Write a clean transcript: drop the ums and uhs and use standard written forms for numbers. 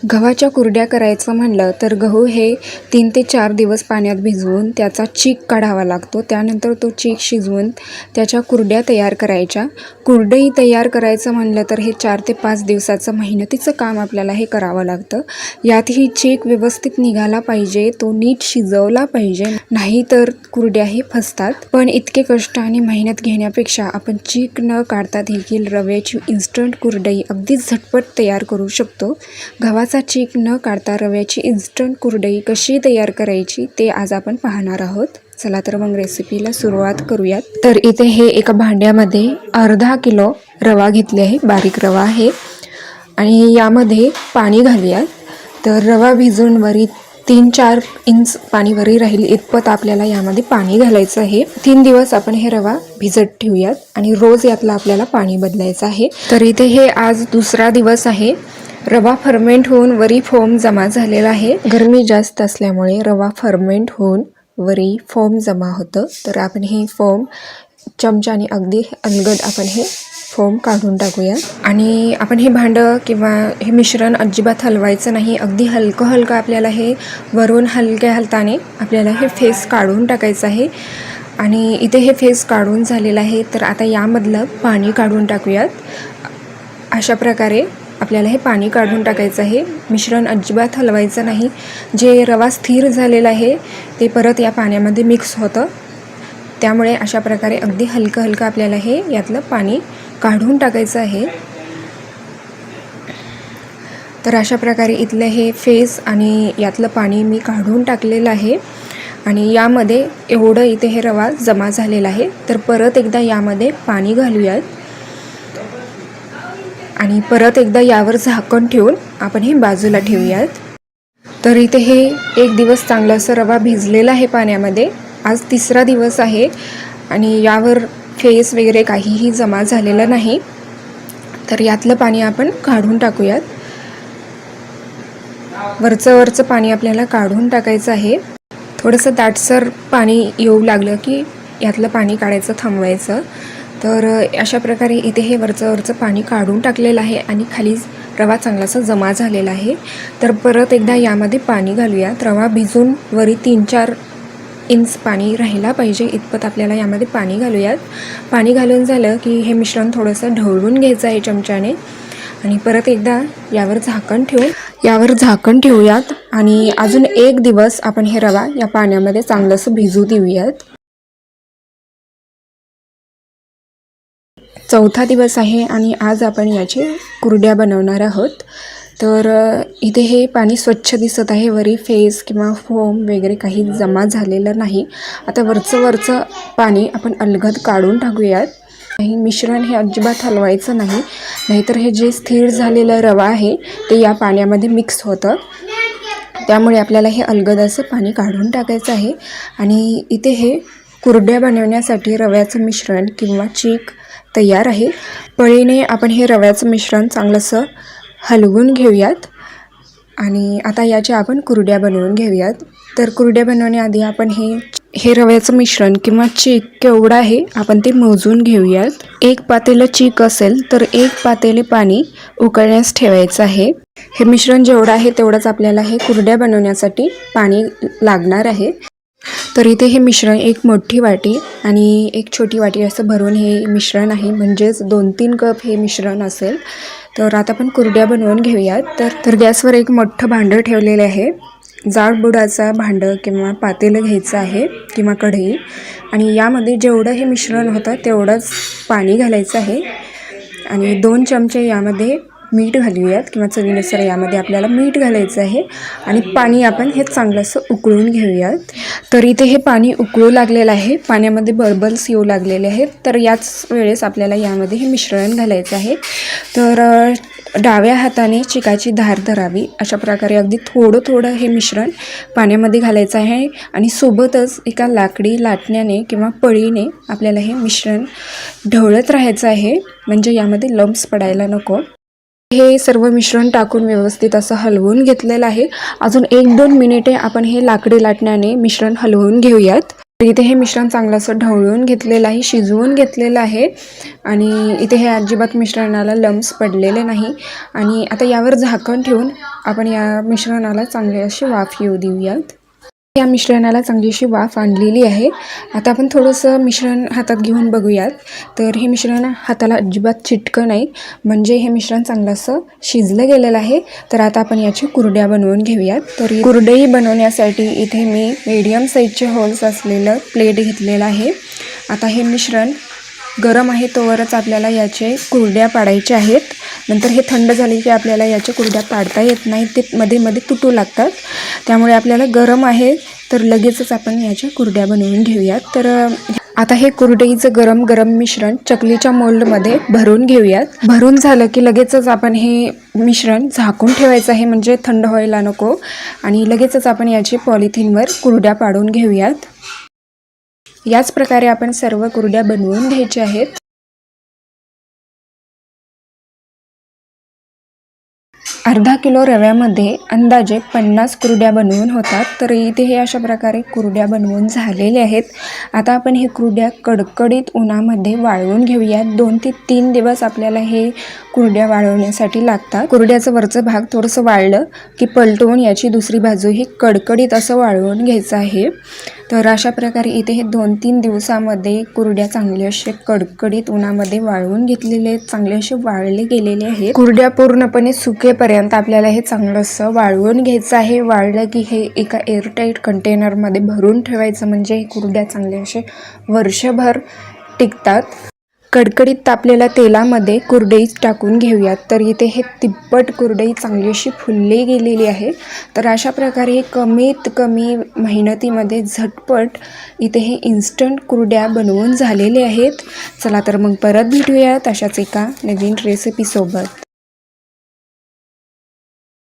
गव्हाच्या कुरड्या करायचं म्हणलं तर गहू हे 3 ते 4 दिवस पाण्यात भिजवून त्याचा चीक काढावा लागतो. त्यानंतर तो चीक शिजवून त्याच्या कुरड्या तयार करायच्या. कुरडई तयार करायचं म्हणलं तर हे 4 ते 5 दिवसाचं मेहनतीचं काम आपल्याला हे करावं लागतं. यातही चीक व्यवस्थित निघाला पाहिजे, तो नीट शिजवला पाहिजे, नाहीतर कुरड्या हे फसतात. पण इतके कष्ट आणि मेहनत घेण्यापेक्षा आपण चीक न काढता देखील रव्याची इन्स्टंट कुरडई अगदी झटपट तयार करू शकतो. गव्हाचा चीक न काढता रव्याची इन्स्टंट कुरडई कशी तयार करायची ते आज आपण पाहणार आहोत. चला तर मग रेसिपीला सुरुवात करूयात. तर इथे हे एका भांड्यामध्ये अर्धा किलो रवा घेतले आहे, बारीक रवा आहे आणि यामध्ये पाणी घालूयात. तर रवा भिजून वरी 3-4 इंच पाणी वरी राहील इतपत आपल्याला यामध्ये पाणी घालायचं आहे. 3 दिवस आपण हे रवा भिजत ठेवूयात आणि रोज यातलं आपल्याला पाणी बदलायचं आहे. तर इथे हे आज दुसरा दिवस आहे. रवा फर्मेंट होऊन वरी फोम जमा झालेला आहे. गरमी जास्त असल्यामुळे रवा फर्मेंट होऊन वरी फोम जमा होतं. तर आपण हे फोम चमच्याने अगदी अलगद आपण हे फोम काढून टाकूया. आणि आपण हे भांडं किंवा हे मिश्रण अजिबात हलवायचं नाही. अगदी हलकं आपल्याला हे वरून हलक्या हाताने आपल्याला हे फेस काढून टाकायचं आहे. आणि इथे हे फेस काढून झालेलं आहे. तर आता यामधलं पाणी काढून टाकूयात. अशा प्रकारे आपल्याला हे पाणी काढून टाकायचं आहे. मिश्रण अजिबात हलवायचं नाही. जे रवा स्थिर झालेला आहे ते परत या पाण्यामध्ये मिक्स होतं. त्यामुळे अशा प्रकारे अगदी हलकं आपल्याला हे यातलं पाणी काढून टाकायचं आहे. तर अशा प्रकारे इथलं हे फेस आणि यातलं पाणी मी काढून टाकलेलं आहे. आणि यामध्ये एवढं इथे हे रवा जमा झालेला आहे. तर परत एकदा यामध्ये पाणी घालूयात आणि परत एकदा यावर झाकण ठेवून आपण हे बाजूला ठेवूयात. तर इथे हे 1 दिवस चांगलं असं रवा भिजलेला आहे पाण्यामध्ये. आज 3रा दिवस आहे आणि यावर फेस वगैरे काहीही जमा झालेलं नाही. तर यातलं पाणी आपण काढून टाकूयात. वरचं पाणी आपल्याला काढून टाकायचं आहे. थोडंसं दाटसर पाणी येऊ लागलं की यातलं पाणी काढायचं थांबवायचं. तर अशा प्रकारे इथे हे वरचं पाणी काढून टाकलेलं आहे आणि खाली रवा चांगलासा जमा झालेला आहे. तर परत एकदा यामध्ये पाणी घालूयात. रवा भिजून वरी 3-4 इंच पाणी राहिला पाहिजे इतपत आपल्याला यामध्ये पाणी घालूयात. पाणी घालून झालं की हे मिश्रण थोडंसं ढवळून घ्यायचं आहे चमच्याने आणि परत एकदा यावर झाकण ठेवूयात आणि अजून 1 दिवस आपण हे रवा या पाण्यामध्ये चांगलंसं भिजू देऊयात. 4था दिवस आहे आणि आज आपण याचे कुरड्या बनवणार आहोत. तर इथे हे पाणी स्वच्छ दिसत आहे. वरी फेस किंवा फोम वगैरे काही जमा झालेलं नाही. आता वरचं पाणी आपण अलगद काढून टाकूयात. हे मिश्रण हे अजिबात हलवायचं नाही, नाहीतर हे जे स्थिर झालेलं रवा आहे ते या पाण्यामध्ये मिक्स होतं. त्यामुळे आपल्याला हे अलगद असं पाणी काढून टाकायचं आहे. आणि इथे हे कुरड्या बनवण्यासाठी रव्याचं मिश्रण किंवा चीक तयार आहे. पळीने आपण हे रव्याचं मिश्रण चांगलंसं हलवून घेऊयात आणि आता याच्या आपण कुरड्या बनवून घेऊयात. तर कुरड्या बनवण्याआधी आपण हे रव्याचं मिश्रण किंवा चीक केवढं आहे आपण ते मोजून घेऊयात. 1 पातेलं चीक असेल तर 1 पातेले पाणी उकळण्यास ठेवायचं आहे. हे मिश्रण जेवढं आहे तेवढंच आपल्याला हे कुरड्या बनवण्यासाठी पाणी लागणार आहे. तर इथे हे मिश्रण 1 मोठी वाटी आणि 1 छोटी वाटी असं भरून हे मिश्रण आहे, म्हणजेच 2-3 कप हे मिश्रण असेल. तर आता आपण कुरड्या बनवून घेऊयात. तर गॅसवर 1 मोठं भांडं ठेवलेलं आहे. जाड बुडाचा भांडं किंवा पातेलं घ्यायचं आहे किंवा कढई आणि यामध्ये जेवढं हे मिश्रण होतं तेवढंच पाणी घालायचं आहे आणि 2 चमचे यामध्ये मीठ घालूयात किंवा चवीनुसार यामध्ये आपल्याला मीठ घालायचं आहे आणि पाणी आपण हे चांगलंसं उकळून घेऊयात. तर इथे हे पाणी उकळू लागलेलं आहे. पाण्यामध्ये बबल्स येऊ लागलेले आहेत. तर याच वेळेस आपल्याला यामध्ये हे मिश्रण घालायचं आहे. तर डाव्या हाताने चिकाची धार धरावी अशा प्रकारे अगदी थोडं हे मिश्रण पाण्यामध्ये घालायचं आहे आणि सोबतच एका लाकडी लाटण्याने किंवा पळीने आपल्याला हे मिश्रण ढवळत राहायचं आहे, म्हणजे यामध्ये लम्प्स पडायला नको. हे सर्व मिश्रण टाकून व्यवस्थित असं हलवून घेतलेलं आहे. अजून 1-2 मिनिटे आपण हे लाकडी लाटण्याने मिश्रण हलवून घेऊयात. इथे हे मिश्रण चांगलं असं ढवळून घेतलेलं आहे, शिजवून घेतलेलं आहे आणि इथे हे अजिबात मिश्रणाला लम्स पडलेले नाही. आणि आता यावर झाकण ठेवून आपण या मिश्रणाला चांगली अशी वाफ येऊ देऊयात. या मिश्रणाला चांगली अशी वाफ आणलेली आहे. आता आपण थोडंसं मिश्रण हातात घेऊन बघूयात. तर हे मिश्रण हाताला अजिबात चिटकं नाही, म्हणजे हे मिश्रण चांगलं असं शिजलं गेलेलं आहे. तर आता आपण याची कुरड्या बनवून घेऊयात. तर कुरडई बनवण्यासाठी इथे मी मीडियम साईजचे होल्स असलेलं प्लेट घेतलेलं आहे. आता हे मिश्रण गरम आहे तोवरच आपल्याला याचे कुरड्या पाडायच्या आहेत. नंतर हे थंड झाले की आपल्याला याच्या कुरड्या पाडता येत नाही, ते मध्ये मध्ये तुटू लागतात. त्यामुळे आपल्याला गरम आहे तर लगेचच आपण याच्या कुरड्या बनवून घेऊयात. तर आता हे कुरडईचं गरम गरम मिश्रण चकलीच्या मोल्डमध्ये भरून घेऊयात. भरून झालं की लगेचच आपण हे मिश्रण झाकून ठेवायचं आहे, म्हणजे थंड व्हायला नको. आणि लगेचच आपण याची पॉलिथिनवर कुरड्या पाडून घेऊयात. याच प्रकारे आपण सर्व कुरड्या बनवून घ्यायच्या आहेत. अर्धा किलो रव्यामध्ये अंदाजे 50 कुरड्या बनवून होतात. तर इथे हे अशा प्रकारे कुरड्या बनवून झालेले आहेत. आता आपण हे कुरड्या कडकडीत उन्हामध्ये वाळवून घेऊयात. 2 ते 3 दिवस आपल्याला हे कुरड्या वाळवण्यासाठी लागतात. कुरड्याचं वरचं भाग थोडंसं वाळलं की पलटवून याची दुसरी बाजू ही कडकडीत असं वाळवून घ्यायचं आहे. तर अशा प्रकारे इथे हे 2-3 दिवसामध्ये कुरड्या चांगले असे कडकडीत उन्हामध्ये वाळवून घेतलेले आहेत, चांगले असे वाळले गेलेले आहेत. कुरड्या पूर्णपणे सुकेपर्यंत आपल्याला हे चांगलं असं वाळवून घ्यायचं आहे. वाळलं की हे एका एअरटाईट कंटेनरमध्ये भरून ठेवायचं, म्हणजे हे कुरड्या चांगले असे वर्षभर टिकतात. कडकडीत तापलेल्या तेलामध्ये कुरडई टाकून घेऊयात. तर इथे हे तिप्पट कुरडई चांगली अशी फुलली गेलेली आहे. तर अशा प्रकारे कमीत कमी मेहनतीमध्ये झटपट इथे हे इन्स्टंट कुरड्या बनवून झालेले आहेत. चला तर मग परत भेटूयात अशाच एका नवीन रेसिपीसोबत.